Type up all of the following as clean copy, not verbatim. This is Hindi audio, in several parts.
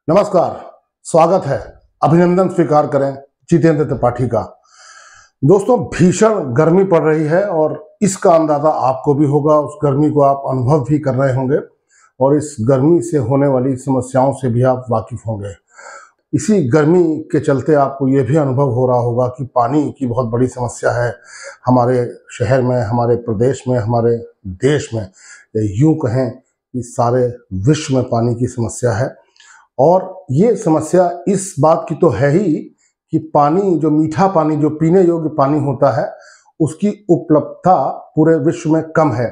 नमस्कार, स्वागत है। अभिनंदन स्वीकार करें जितेंद्र त्रिपाठी का। दोस्तों, भीषण गर्मी पड़ रही है और इसका अंदाजा आपको भी होगा, उस गर्मी को आप अनुभव भी कर रहे होंगे और इस गर्मी से होने वाली समस्याओं से भी आप वाकिफ होंगे। इसी गर्मी के चलते आपको ये भी अनुभव हो रहा होगा कि पानी की बहुत बड़ी समस्या है हमारे शहर में, हमारे प्रदेश में, हमारे देश में, यूं कहें कि सारे विश्व में पानी की समस्या है। और ये समस्या इस बात की तो है ही कि पानी, जो मीठा पानी, जो पीने योग्य पानी होता है, उसकी उपलब्धता पूरे विश्व में कम है।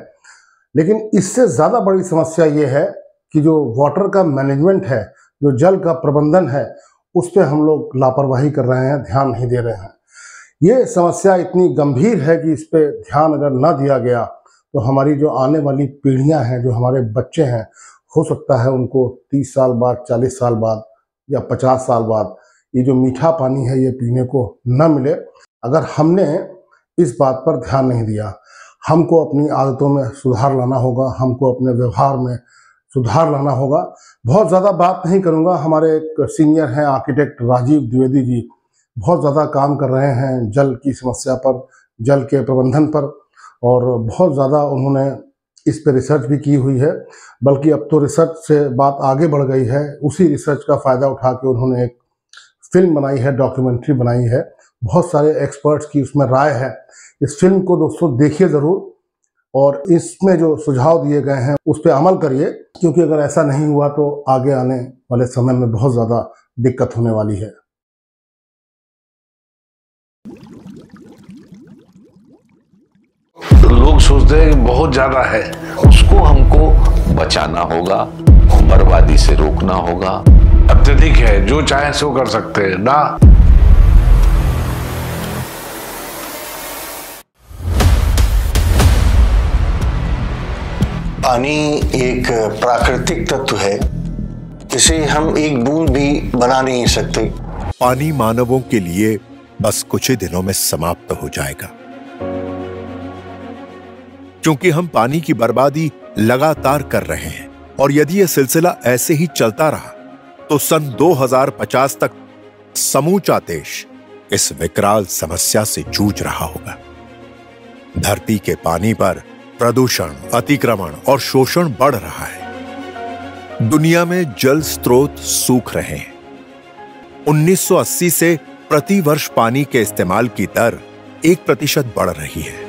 लेकिन इससे ज़्यादा बड़ी समस्या ये है कि जो वाटर का मैनेजमेंट है, जो जल का प्रबंधन है, उस पर हम लोग लापरवाही कर रहे हैं, ध्यान नहीं दे रहे हैं। ये समस्या इतनी गंभीर है कि इस पर ध्यान अगर न दिया गया तो हमारी जो आने वाली पीढ़ियां हैं, जो हमारे बच्चे हैं, हो सकता है उनको 30 साल बाद, 40 साल बाद या 50 साल बाद ये जो मीठा पानी है ये पीने को न मिले। अगर हमने इस बात पर ध्यान नहीं दिया, हमको अपनी आदतों में सुधार लाना होगा, हमको अपने व्यवहार में सुधार लाना होगा। बहुत ज़्यादा बात नहीं करूँगा, हमारे एक सीनियर हैं आर्किटेक्ट राजीव द्विवेदी जी, बहुत ज़्यादा काम कर रहे हैं जल की समस्या पर, जल के प्रबंधन पर, और बहुत ज़्यादा उन्होंने इस पे रिसर्च भी की हुई है। बल्कि अब तो रिसर्च से बात आगे बढ़ गई है, उसी रिसर्च का फ़ायदा उठा के उन्होंने एक फिल्म बनाई है, डॉक्यूमेंट्री बनाई है। बहुत सारे एक्सपर्ट्स की उसमें राय है। इस फिल्म को दोस्तों देखिए ज़रूर, और इसमें जो सुझाव दिए गए हैं उस पर अमल करिए, क्योंकि अगर ऐसा नहीं हुआ तो आगे आने वाले समय में बहुत ज़्यादा दिक्कत होने वाली है। लोग सोचते हैं कि बहुत ज्यादा है, उसको हमको बचाना होगा, बर्बादी से रोकना होगा। अत्यधिक है, जो चाहे सो कर सकते हैं ना। पानी एक प्राकृतिक तत्व है, इसे हम एक बूंद भी बना नहीं सकते। पानी मानवों के लिए बस कुछ ही दिनों में समाप्त हो जाएगा, क्योंकि हम पानी की बर्बादी लगातार कर रहे हैं। और यदि यह सिलसिला ऐसे ही चलता रहा तो सन 2050 तक समूचा देश इस विकराल समस्या से जूझ रहा होगा। धरती के पानी पर प्रदूषण, अतिक्रमण और शोषण बढ़ रहा है। दुनिया में जल स्रोत सूख रहे हैं। 1980 से प्रति वर्ष पानी के इस्तेमाल की दर 1% बढ़ रही है।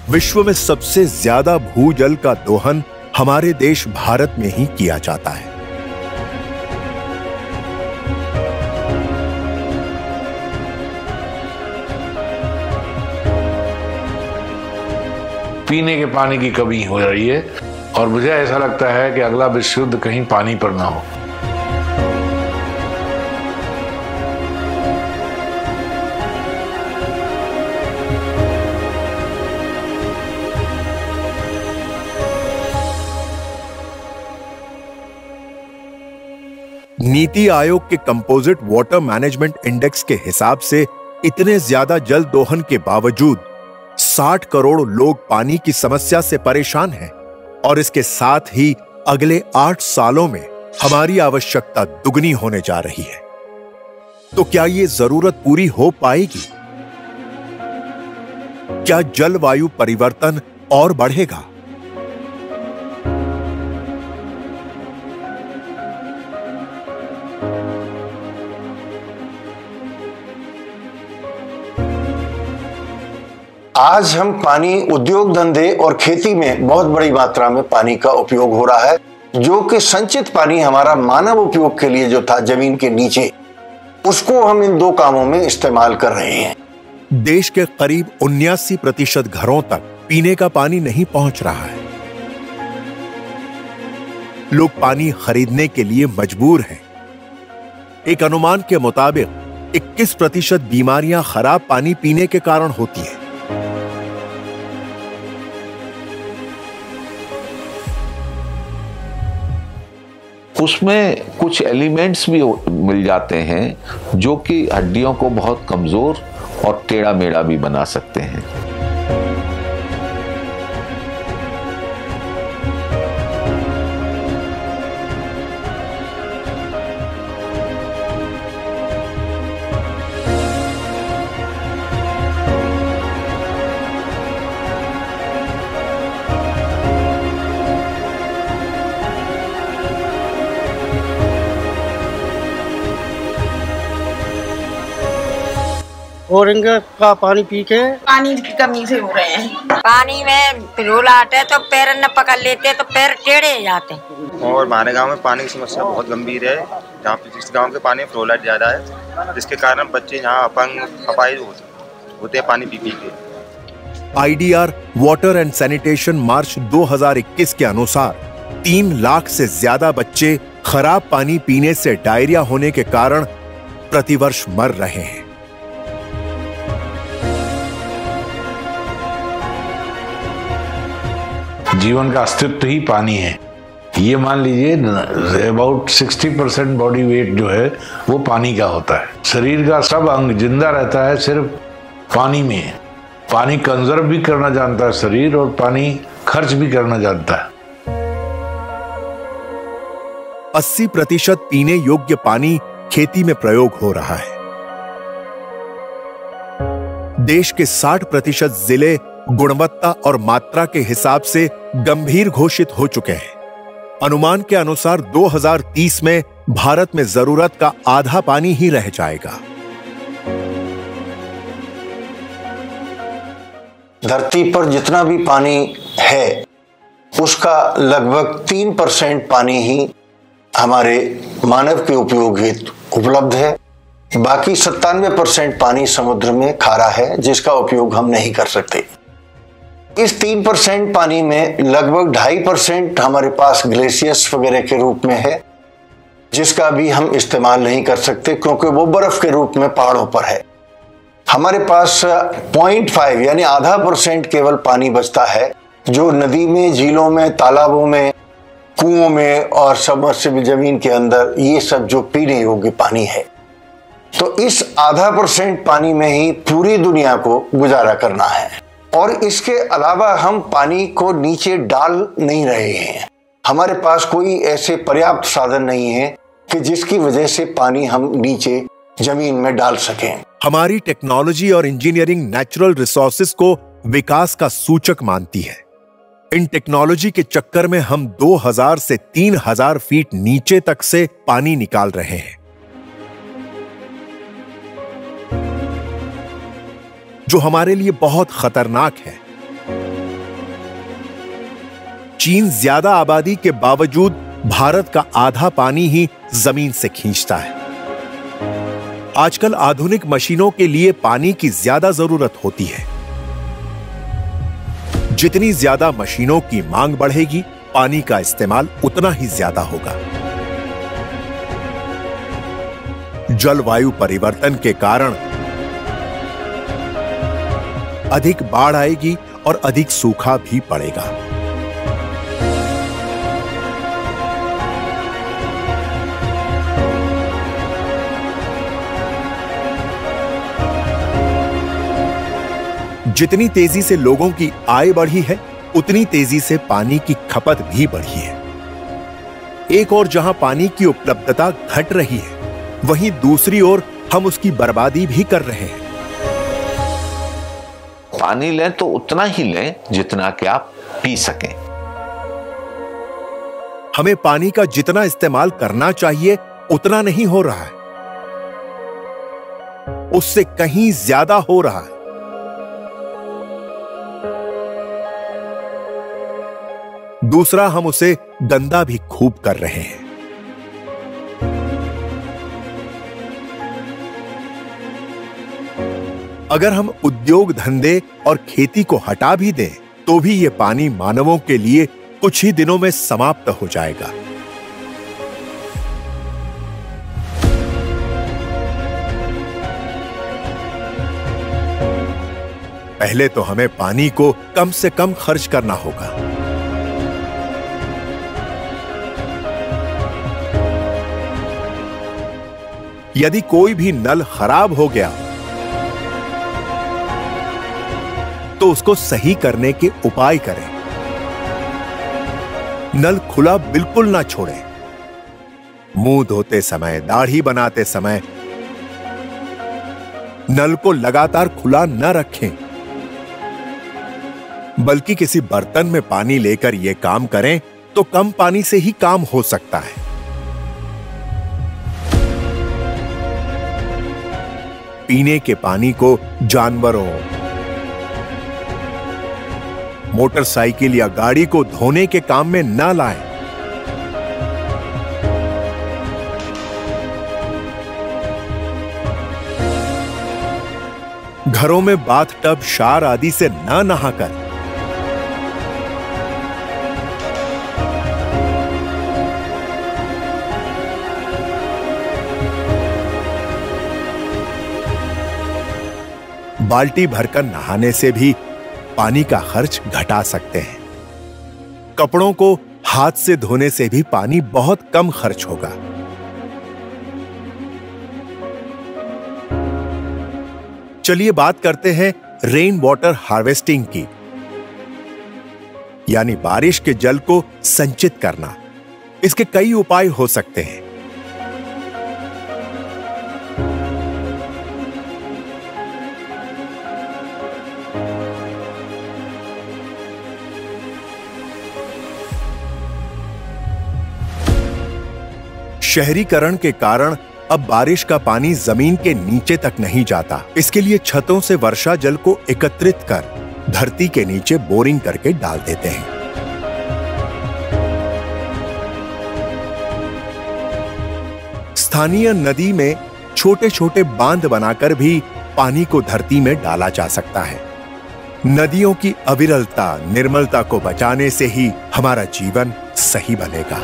विश्व में सबसे ज्यादा भूजल का दोहन हमारे देश भारत में ही किया जाता है। पीने के पानी की कमी हो रही है और मुझे ऐसा लगता है कि अगला विश्व युद्ध कहीं पानी पर ना हो। नीति आयोग के कंपोजिट वाटर मैनेजमेंट इंडेक्स के हिसाब से इतने ज्यादा जल दोहन के बावजूद 60 करोड़ लोग पानी की समस्या से परेशान हैं। और इसके साथ ही अगले 8 सालों में हमारी आवश्यकता दुगनी होने जा रही है। तो क्या ये जरूरत पूरी हो पाएगी? क्या जलवायु परिवर्तन और बढ़ेगा? आज हम पानी, उद्योग धंधे और खेती में बहुत बड़ी मात्रा में पानी का उपयोग हो रहा है, जो कि संचित पानी हमारा मानव उपयोग के लिए जो था जमीन के नीचे, उसको हम इन 2 कामों में इस्तेमाल कर रहे हैं। देश के करीब 79% घरों तक पीने का पानी नहीं पहुंच रहा है। लोग पानी खरीदने के लिए मजबूर हैं। एक अनुमान के मुताबिक 21% बीमारियां खराब पानी पीने के कारण होती हैं। उसमें कुछ एलिमेंट्स भी मिल जाते हैं जो कि हड्डियों को बहुत कमजोर और टेढ़ा मेढ़ा भी बना सकते हैं। बोरिंग का पानी पी के पानी की कमी से हो रहे हैं। पानी में पिरोल आते तो पैर न पकड़ लेते तो पैर टेढ़े जाते। और हमारे गांव में पानी की समस्या बहुत गंभीर है। जहाँ पे जिस गांव के पानी फ्लोराइड ज्यादा है, जिसके कारण बच्चे यहाँ अपंग अपाहिज होते हैं पानी पी पी के। आईडीआर वाटर एंड सैनिटेशन मार्च 2021 के अनुसार 3 लाख से ज्यादा बच्चे खराब पानी पीने से डायरिया होने के कारण प्रतिवर्ष मर रहे हैं। जीवन का अस्तित्व ही पानी है। ये मान लीजिए अबाउट 60% बॉडी वेट जो है वो पानी का होता है। शरीर का सब अंग जिंदा रहता है सिर्फ पानी में। पानी कंजर्व भी करना जानता है शरीर, और पानी खर्च भी करना जानता है। 80% पीने योग्य पानी खेती में प्रयोग हो रहा है। देश के 60% जिले गुणवत्ता और मात्रा के हिसाब से गंभीर घोषित हो चुके हैं। अनुमान के अनुसार 2030 में भारत में जरूरत का आधा पानी ही रह जाएगा। धरती पर जितना भी पानी है उसका लगभग 3% पानी ही हमारे मानव के उपयोग हेतु उपलब्ध है। बाकी 97% पानी समुद्र में खारा है जिसका उपयोग हम नहीं कर सकते। इस 3% पानी में लगभग 2.5% हमारे पास ग्लेशियर्स वगैरह के रूप में है, जिसका भी हम इस्तेमाल नहीं कर सकते क्योंकि वो बर्फ के रूप में पहाड़ों पर है। हमारे पास 0.5 यानी आधा % केवल पानी बचता है जो नदी में, झीलों में, तालाबों में, कुओं में और सबमर्सिबल जमीन के अंदर, ये सब जो पीने योग्य पानी है। तो इस आधा % पानी में ही पूरी दुनिया को गुजारा करना है। और इसके अलावा हम पानी को नीचे डाल नहीं रहे हैं। हमारे पास कोई ऐसे पर्याप्त साधन नहीं है कि जिसकी वजह से पानी हम नीचे जमीन में डाल सकें। हमारी टेक्नोलॉजी और इंजीनियरिंग नेचुरल रिसोर्सेज को विकास का सूचक मानती है। इन टेक्नोलॉजी के चक्कर में हम 2000 से 3000 फीट नीचे तक से पानी निकाल रहे हैं, जो हमारे लिए बहुत खतरनाक है। चीन ज्यादा आबादी के बावजूद भारत का आधा पानी ही जमीन से खींचता है। आजकल आधुनिक मशीनों के लिए पानी की ज्यादा जरूरत होती है। जितनी ज्यादा मशीनों की मांग बढ़ेगी, पानी का इस्तेमाल उतना ही ज्यादा होगा। जलवायु परिवर्तन के कारण अधिक बाढ़ आएगी और अधिक सूखा भी पड़ेगा। जितनी तेजी से लोगों की आय बढ़ी है, उतनी तेजी से पानी की खपत भी बढ़ी है। एक ओर जहां पानी की उपलब्धता घट रही है, वहीं दूसरी ओर हम उसकी बर्बादी भी कर रहे हैं। पानी लें तो उतना ही लें जितना कि आप पी सकें। हमें पानी का जितना इस्तेमाल करना चाहिए उतना नहीं हो रहा है, उससे कहीं ज्यादा हो रहा है। दूसरा, हम उसे गंदा भी खूब कर रहे हैं। अगर हम उद्योग धंधे और खेती को हटा भी दें, तो भी यह पानी मानवों के लिए कुछ ही दिनों में समाप्त हो जाएगा। पहले तो हमें पानी को कम से कम खर्च करना होगा। यदि कोई भी नल खराब हो गया तो उसको सही करने के उपाय करें। नल खुला बिल्कुल ना छोड़ें। मुंह धोते समय, दाढ़ी बनाते समय नल को लगातार खुला न रखें, बल्कि किसी बर्तन में पानी लेकर यह काम करें तो कम पानी से ही काम हो सकता है। पीने के पानी को जानवरों, मोटरसाइकिल या गाड़ी को धोने के काम में न लाएं। घरों में बाथ टब, शावर आदि से न नहाकर बाल्टी भरकर नहाने से भी पानी का खर्च घटा सकते हैं। कपड़ों को हाथ से धोने से भी पानी बहुत कम खर्च होगा। चलिए बात करते हैं रेन वाटर हार्वेस्टिंग की, यानी बारिश के जल को संचित करना। इसके कई उपाय हो सकते हैं। शहरीकरण के कारण अब बारिश का पानी जमीन के नीचे तक नहीं जाता। इसके लिए छतों से वर्षा जल को एकत्रित कर धरती के नीचे बोरिंग करके डाल देते हैं। स्थानीय नदी में छोटे छोटे बांध बनाकर भी पानी को धरती में डाला जा सकता है। नदियों की अविरलता, निर्मलता को बचाने से ही हमारा जीवन सही बनेगा।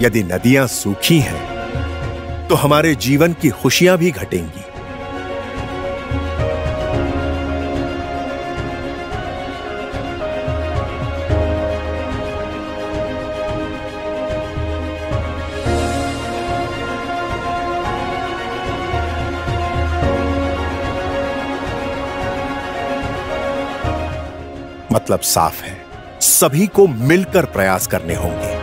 यदि नदियां सूखी हैं, तो हमारे जीवन की खुशियां भी घटेंगी। मतलब साफ है, सभी को मिलकर प्रयास करने होंगे।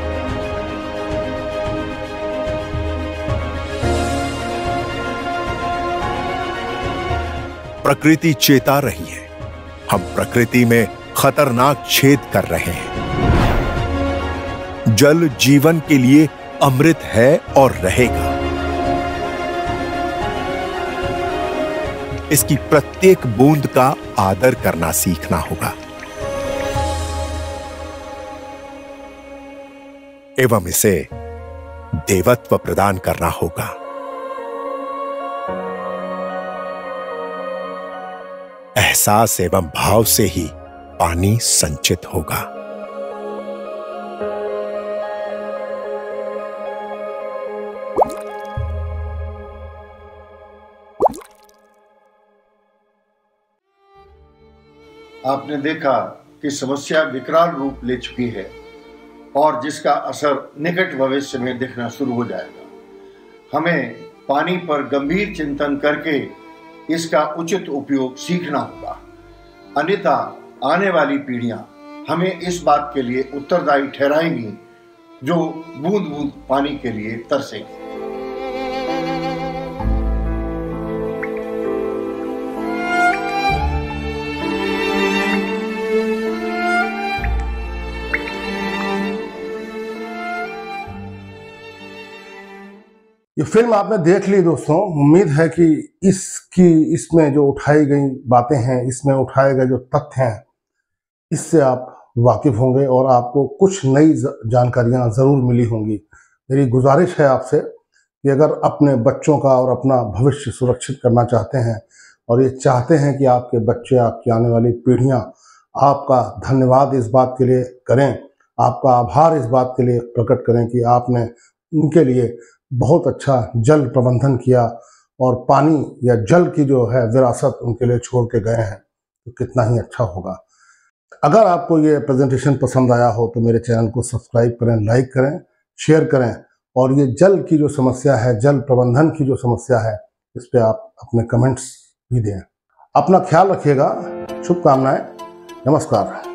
प्रकृति चेता रही है, हम प्रकृति में खतरनाक छेद कर रहे हैं। जल जीवन के लिए अमृत है और रहेगा। इसकी प्रत्येक बूंद का आदर करना सीखना होगा एवं इसे देवत्व प्रदान करना होगा। एहसास एवं भाव से ही पानी संचित होगा। आपने देखा कि समस्या विकराल रूप ले चुकी है और जिसका असर निकट भविष्य में दिखना शुरू हो जाएगा। हमें पानी पर गंभीर चिंतन करके इसका उचित उपयोग सीखना होगा, अन्यथा आने वाली पीढ़ियां हमें इस बात के लिए उत्तरदायी ठहराएंगी जो बूंद बूंद पानी के लिए तरसेंगी। ये फिल्म आपने देख ली दोस्तों। उम्मीद है कि इसमें जो उठाई गई बातें हैं, इसमें उठाए गए जो तथ्य हैं, इससे आप वाकिफ होंगे और आपको कुछ नई जानकारियां जरूर मिली होंगी। मेरी गुजारिश है आपसे कि अगर अपने बच्चों का और अपना भविष्य सुरक्षित करना चाहते हैं और ये चाहते हैं कि आपके बच्चे, आपकी आने वाली पीढ़ियां आपका धन्यवाद इस बात के लिए करें, आपका आभार इस बात के लिए प्रकट करें कि आपने उनके लिए बहुत अच्छा जल प्रबंधन किया और पानी या जल की जो है विरासत उनके लिए छोड़ के गए हैं, तो कितना ही अच्छा होगा। अगर आपको ये प्रेजेंटेशन पसंद आया हो तो मेरे चैनल को सब्सक्राइब करें, लाइक करें, शेयर करें और ये जल की जो समस्या है, जल प्रबंधन की जो समस्या है, इस पर आप अपने कमेंट्स भी दें। अपना ख्याल रखिएगा। शुभकामनाएं। नमस्कार।